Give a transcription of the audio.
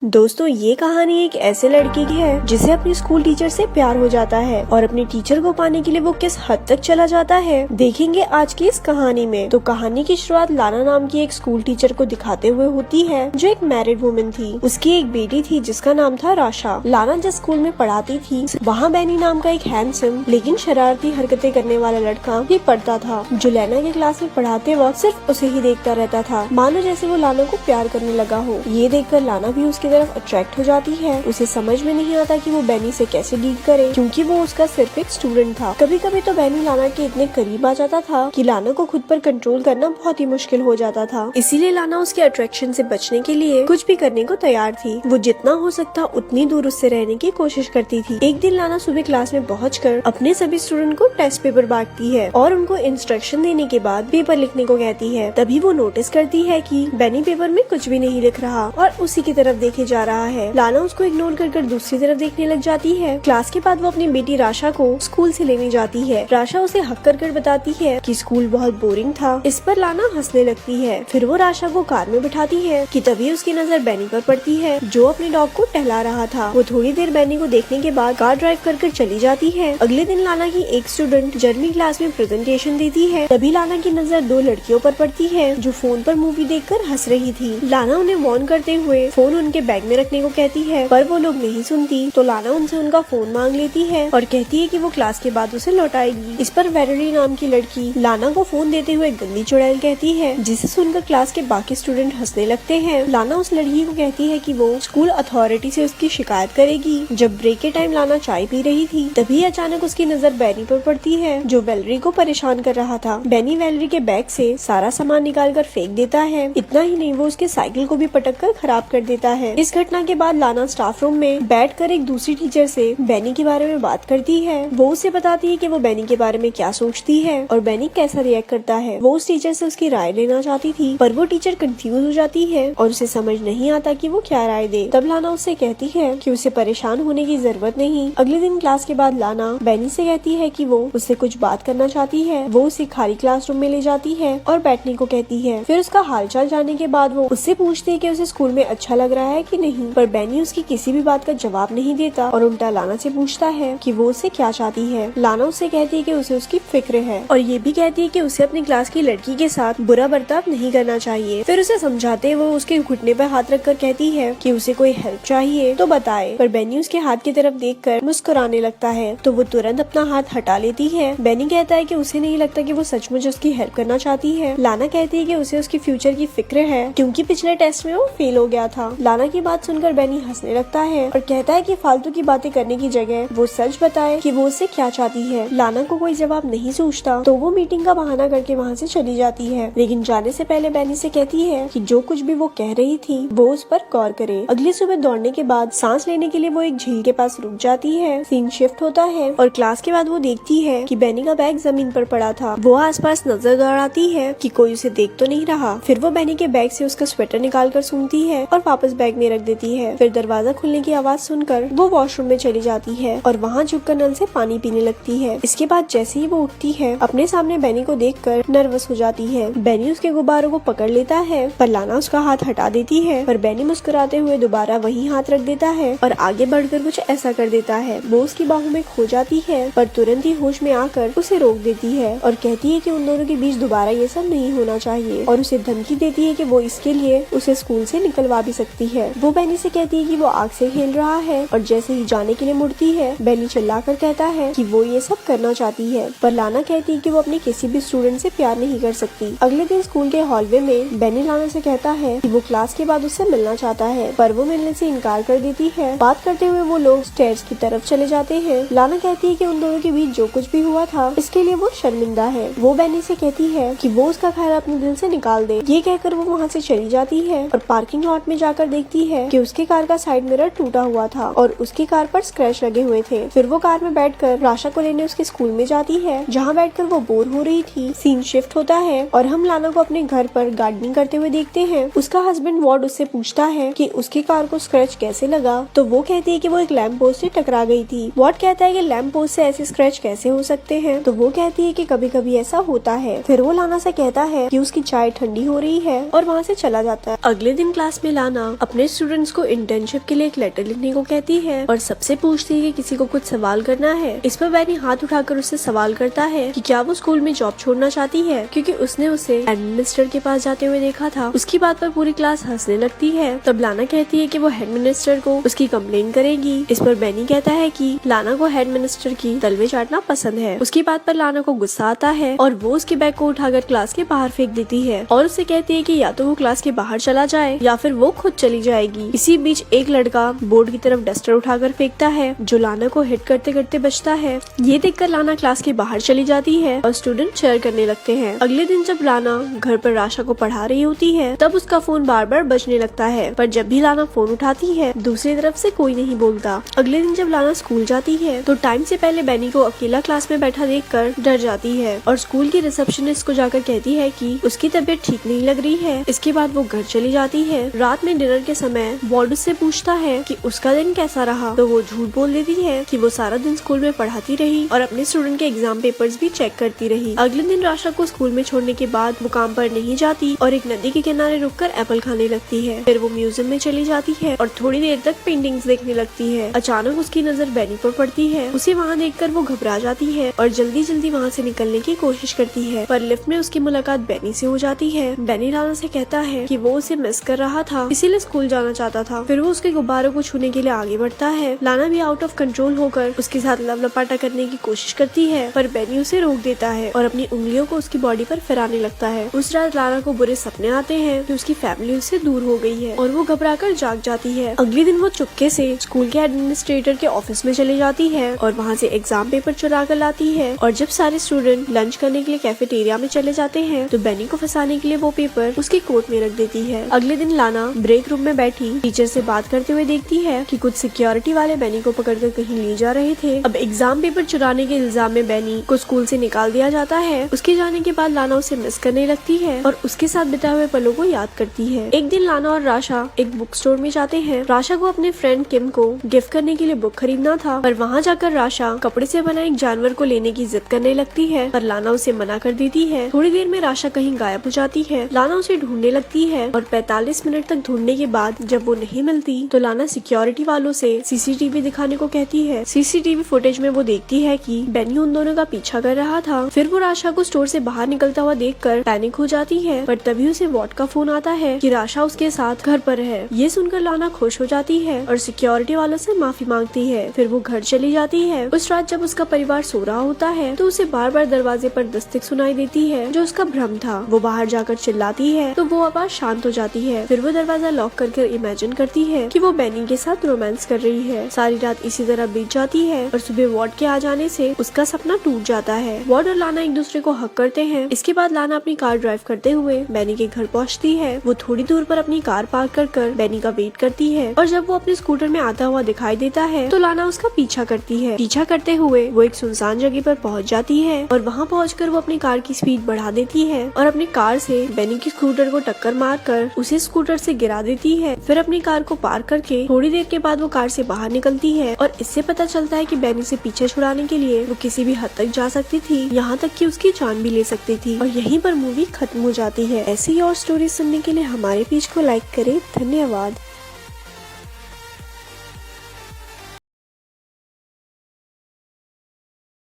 दोस्तों ये कहानी एक ऐसे लड़की की है जिसे अपनी स्कूल टीचर से प्यार हो जाता है और अपनी टीचर को पाने के लिए वो किस हद तक चला जाता है देखेंगे आज की इस कहानी में। तो कहानी की शुरुआत लाना नाम की एक स्कूल टीचर को दिखाते हुए होती है जो एक मैरिड वुमन थी। उसकी एक बेटी थी जिसका नाम था राशा। लाना जिस स्कूल में पढ़ाती थी वहाँ बैनी नाम का एक हैंडसम लेकिन शरारती हरकतें करने वाला लड़का भी पढ़ता था जो लैना के क्लास में पढ़ाते वक्त सिर्फ उसे ही देखता रहता था, मानो जैसे वो लाना को प्यार करने लगा हो। ये देखकर लाना भी उसके तरफ अट्रैक्ट हो जाती है। उसे समझ में नहीं आता कि वो बैनी से कैसे डील करे क्योंकि वो उसका सिर्फ एक स्टूडेंट था। कभी कभी तो बैनी लाना के इतने करीब आ जाता था कि लाना को खुद पर कंट्रोल करना बहुत ही मुश्किल हो जाता था। इसीलिए लाना उसके अट्रैक्शन से बचने के लिए कुछ भी करने को तैयार थी। वो जितना हो सकता उतनी दूर उससे रहने की कोशिश करती थी। एक दिन लाना सुबह क्लास में पहुंचकर अपने सभी स्टूडेंट को टेस्ट पेपर बांटती है और उनको इंस्ट्रक्शन देने के बाद पेपर लिखने को कहती है। तभी वो नोटिस करती है कि बैनी पेपर में कुछ भी नहीं लिख रहा और उसी की तरफ देखे जा रहा है। लाना उसको इग्नोर कर दूसरी तरफ देखने लग जाती है। क्लास के बाद वो अपनी बेटी राशा को स्कूल से लेने जाती है। राशा उसे हक कर बताती है कि स्कूल बहुत बोरिंग था। इस पर लाना हंसने लगती है। फिर वो राशा को कार में बिठाती है कि तभी उसकी नजर बैनी पर पड़ती है जो अपने डॉग को टहला रहा था। वो थोड़ी देर बैनी को देखने के बाद कार ड्राइव कर चली जाती है। अगले दिन लाना की एक स्टूडेंट जर्मनी क्लास में प्रेजेंटेशन देती है। तभी लाना की नजर दो लड़कियों पर पड़ती है जो फोन पर मूवी देखकर हंस रही थी। लाना उन्हें वार्न करते हुए फोन उनके बैग में रखने को कहती है पर वो लोग नहीं सुनती तो लाना उनसे उनका फोन मांग लेती है और कहती है कि वो क्लास के बाद उसे लौटाएगी। इस पर वेलेरी नाम की लड़की लाना को फोन देते हुए गंदी चुड़ैल कहती है जिसे सुनकर क्लास के बाकी स्टूडेंट हंसने लगते हैं। लाना उस लड़की को कहती है कि वो स्कूल अथॉरिटी से उसकी शिकायत करेगी। जब ब्रेक के टाइम लाना चाय पी रही थी तभी अचानक उसकी नजर बैनी पर पड़ती है जो वेलेरी को परेशान कर रहा था। बैनी वेलेरी के बैग से सारा सामान निकाल कर फेंक देता है। इतना ही नहीं वो उसके साइकिल को भी पटक कर खराब कर देता है। इस घटना के बाद लाना स्टाफ रूम में बैठकर एक दूसरी टीचर से बैनी के बारे में बात करती है। वो उसे बताती है कि वो बैनी के बारे में क्या सोचती है और बैनी कैसा रिएक्ट करता है। वो उस टीचर से उसकी राय लेना चाहती थी पर वो टीचर कंफ्यूज हो जाती है और उसे समझ नहीं आता कि वो क्या राय दे। तब लाना उससे कहती है कि उसे परेशान होने की जरूरत नहीं। अगले दिन क्लास के बाद लाना बैनी से कहती है कि वो उससे कुछ बात करना चाहती है। वो उसे खाली क्लासरूम में ले जाती है और बैठने को कहती है। फिर उसका हालचाल जानने के बाद वो उससे पूछती है कि उसे स्कूल में अच्छा लग रहा है कि नहीं, पर बैनी उसकी किसी भी बात का जवाब नहीं देता और उल्टा लाना से पूछता है कि वो उससे क्या चाहती है। लाना उससे कहती है कि उसे उसकी फिक्र है और ये भी कहती है कि उसे अपनी क्लास की लड़की के साथ बुरा बर्ताव नहीं करना चाहिए। फिर उसे समझाते वो उसके घुटने पर हाथ रखकर कहती है कि उसे कोई हेल्प चाहिए तो बताए, पर बैनी उसके हाथ की तरफ देखकर मुस्कुराने लगता है तो वो तुरंत अपना हाथ हटा लेती है। बैनी कहता है कि उसे नहीं लगता कि वो सचमुच उसकी हेल्प करना चाहती है। लाना कहती है कि उसे उसकी फ्यूचर की फिक्र है क्योंकि पिछले टेस्ट में वो फेल हो गया था। लाना की बात सुनकर बैनी हंसने लगता है और कहता है कि फालतू की बातें करने की जगह वो सच बताए कि वो उससे क्या चाहती है। लाना को कोई जवाब नहीं सूझता तो वो मीटिंग का बहाना करके वहाँ से चली जाती है, लेकिन जाने से पहले बैनी से कहती है कि जो कुछ भी वो कह रही थी वो उस पर गौर करे। अगली सुबह दौड़ने के बाद सांस लेने के लिए वो एक झील के पास रुक जाती है। सीन शिफ्ट होता है और क्लास के बाद वो देखती है कि बैनी का बैग जमीन पर पड़ा था। वो आसपास नजर दौड़ाती है कि कोई उसे देख तो नहीं रहा। फिर वो बैनी के बैग से उसका स्वेटर निकाल कर सूंघती है और वापस बैग में रख देती है। फिर दरवाजा खुलने की आवाज सुनकर वो वॉशरूम में चली जाती है और वहाँ झुककर नल से पानी पीने लगती है। इसके बाद जैसे ही वो उठती है अपने सामने बैनी को देखकर नर्वस हो जाती है। बैनी उसके गुब्बारों को पकड़ लेता है पर लाना उसका हाथ हटा देती है, पर बैनी मुस्कुराते हुए दोबारा वही हाथ रख देता है और आगे बढ़कर कुछ ऐसा कर देता है। वो उसकी बाहों में खो जाती है पर तुरंत ही होश में आकर उसे रोक देती है और कहती है कि उन दोनों के बीच दोबारा ये सब नहीं होना चाहिए और उसे धमकी देती है कि वो इसके लिए उसे स्कूल से निकलवा भी सकती है। वो बैनी से कहती है कि वो आग से खेल रहा है और जैसे ही जाने के लिए मुड़ती है बैनी चिल्लाकर कहता है कि वो ये सब करना चाहती है, पर लाना कहती है कि वो अपने किसी भी स्टूडेंट से प्यार नहीं कर सकती। अगले दिन स्कूल के हॉलवे में बैनी लाना से कहता है कि वो क्लास के बाद उससे मिलना चाहता है पर वो मिलने से इनकार कर देती है। बात करते हुए वो लोग स्टेयर्स की तरफ चले जाते हैं। लाना कहती है कि उन दोनों के बीच जो कुछ भी हुआ था इसके लिए वो शर्मिंदा है। वो बैनी से कहती है कि वो उसका ख्याल अपने दिल से निकाल दे। ये कहकर वो वहाँ से चली जाती है और पार्किंग लॉट में जाकर देखती है कि उसके कार का साइड मिरर टूटा हुआ था और उसकी कार पर स्क्रैच लगे हुए थे। फिर वो कार में बैठकर राशा को लेने उसके स्कूल में जाती है जहाँ बैठकर वो बोर हो रही थी। सीन शिफ्ट होता है और हम लाना को अपने घर पर गार्डनिंग करते हुए देखते हैं। उसका हस्बैंड वॉर्ड उससे पूछता है कि उसकी कार को स्क्रैच कैसे लगा तो वो कहती है कि वो एक लैंप पोस्ट से टकरा गई थी। वॉर्ड कहता है कि लैंप पोस्ट से ऐसे स्क्रैच कैसे हो सकते हैं तो वो कहती है कि कभी कभी ऐसा होता है। फिर वो लाना से कहता है कि उसकी चाय ठंडी हो रही है और वहाँ से चला जाता है। अगले दिन क्लास में लाना अपने स्टूडेंट्स को इंटर्नशिप के लिए एक लेटर लिखने को कहती है और सबसे पूछती है कि किसी को कुछ सवाल करना है। इस पर बेनी हाथ उठाकर उससे सवाल करता है कि क्या वो स्कूल में जॉब छोड़ना चाहती है, क्योंकि उसने उसे हेडमिनिस्टर के पास जाते हुए देखा था। उसकी बात पर पूरी क्लास हंसने लगती है। तब लाना कहती है कि वो हेडमिनिस्टर को उसकी कंप्लेन करेगी। इस पर बेनी कहता है कि लाना को हेडमिनिस्टर की तलवे चाटना पसंद है। उसकी बात पर लाना को गुस्सा आता है और वो उसके बैग को उठाकर क्लास के बाहर फेंक देती है और उससे कहती है कि या तो वो क्लास के बाहर चला जाए या फिर वो खुद चली जाएगी। इसी बीच एक लड़का बोर्ड की तरफ डस्टर उठाकर फेंकता है जो लाना को हिट करते करते बचता है। ये देखकर लाना क्लास के बाहर चली जाती है और स्टूडेंट चेयर करने लगते हैं। अगले दिन जब लाना घर पर राशा को पढ़ा रही होती है तब उसका फोन बार बार बजने लगता है, पर जब भी लाना फोन उठाती है दूसरी तरफ से कोई नहीं बोलता। अगले दिन जब लाना स्कूल जाती है तो टाइम से पहले बेनी को अकेला क्लास में बैठा देखकर डर जाती है और स्कूल की रिसेप्शनिस्ट को जाकर कहती है कि उसकी तबीयत ठीक नहीं लग रही है। इसके बाद वो घर चली जाती है। रात में डिनर के समय वॉर्ड उससे पूछता है कि उसका दिन कैसा रहा, तो वो झूठ बोल देती है कि वो सारा दिन स्कूल में पढ़ाती रही और अपने स्टूडेंट के एग्जाम पेपर्स भी चेक करती रही। अगले दिन राशा को स्कूल में छोड़ने के बाद वो काम पर नहीं जाती और एक नदी के किनारे रुककर एप्पल खाने लगती है। फिर वो म्यूजियम में चली जाती है और थोड़ी देर तक पेंटिंग्स देखने लगती है। अचानक उसकी नजर बेनी पर पड़ती है। उसे वहाँ देखकर वो घबरा जाती है और जल्दी जल्दी वहाँ से निकलने की कोशिश करती है, पर लिफ्ट में उसकी मुलाकात बेनी से हो जाती है। बेनी लाना से कहता है कि वो उसे मिस कर रहा था, इसीलिए स्कूल जाना चाहता था। फिर वो उसके गुब्बारों को छूने के लिए आगे बढ़ता है। लाना भी आउट ऑफ कंट्रोल होकर उसके साथ लवलपाटा करने की कोशिश करती है, पर बेनी उसे रोक देता है और अपनी उंगलियों को उसकी बॉडी पर फिराने लगता है। उस रात लाना को बुरे सपने आते हैं कि उसकी फैमिली उससे दूर हो गई है और वो घबराकर जाग जाती है। अगले दिन वो चुपके से स्कूल के एडमिनिस्ट्रेटर के ऑफिस में चली जाती है और वहाँ से एग्जाम पेपर चुरा कर लाती है। और जब सारे स्टूडेंट लंच करने के लिए कैफेटेरिया में चले जाते हैं तो बेनी को फंसाने के लिए वो पेपर उसके कोट में रख देती है। अगले दिन लाना ब्रेक रूम में बैठी टीचर से बात करते हुए देखती है कि कुछ सिक्योरिटी वाले बेनी को पकड़कर कहीं ले जा रहे थे। अब एग्जाम पेपर चुराने के इल्जाम में बेनी को स्कूल से निकाल दिया जाता है। उसके जाने के बाद लाना उसे मिस करने लगती है और उसके साथ बिताए हुए पलों को याद करती है। एक दिन लाना और राशा एक बुक स्टोर में जाते हैं। राशा को अपने फ्रेंड किम को गिफ्ट करने के लिए बुक खरीदना था, पर वहाँ जाकर राशा कपड़े से बना एक जानवर को लेने की जिद करने लगती है, पर लाना उसे मना कर देती है। थोड़ी देर में राशा कहीं गायब हो जाती है। लाना उसे ढूंढने लगती है और 45 मिनट तक ढूंढने के बाद जब वो नहीं मिलती तो लाना सिक्योरिटी वालों से सीसीटीवी दिखाने को कहती है। सीसीटीवी फुटेज में वो देखती है कि बेनी उन दोनों का पीछा कर रहा था। फिर वो राशा को स्टोर से बाहर निकलता हुआ देखकर पैनिक हो जाती है, पर तभी उसे वॉट का फोन आता है कि राशा उसके साथ घर पर है। ये सुनकर लाना खुश हो जाती है और सिक्योरिटी वालों से माफी मांगती है। फिर वो घर चली जाती है। उस रात जब उसका परिवार सो रहा होता है तो उसे बार बार दरवाजे पर दस्तक सुनाई देती है, जो उसका भ्रम था। वो बाहर जाकर चिल्लाती है तो वो आवाज शांत हो जाती है। फिर वो दरवाजा लॉक करके इमेजिन करती है कि वो बेनी के साथ रोमांस कर रही है। सारी रात इसी तरह बीत जाती है और सुबह वॉर्ड के आ जाने से उसका सपना टूट जाता है। वॉर्ड और लाना एक दूसरे को हक करते हैं। इसके बाद लाना अपनी कार ड्राइव करते हुए बेनी के घर पहुंचती है। वो थोड़ी दूर पर अपनी कार पार्क कर बेनी का वेट करती है और जब वो अपने स्कूटर में आता हुआ दिखाई देता है तो लाना उसका पीछा करती है। पीछा करते हुए वो एक सुनसान जगह पर पहुंच जाती है और वहां पहुंचकर वो अपनी कार की स्पीड बढ़ा देती है और अपनी कार से बेनी की स्कूटर को टक्कर मारकर उसे स्कूटर से गिरा देती है। फिर अपनी कार को पार्क करके थोड़ी देर के बाद वो कार से बाहर निकलती है और इससे पता चलता है कि बेनी से पीछे छुड़ाने के लिए वो किसी भी हद तक जा सकती थी, यहाँ तक कि उसकी जान भी ले सकती थी। और यहीं पर मूवी खत्म हो जाती है। ऐसी और स्टोरी सुनने के लिए हमारे पेज को लाइक करें। धन्यवाद।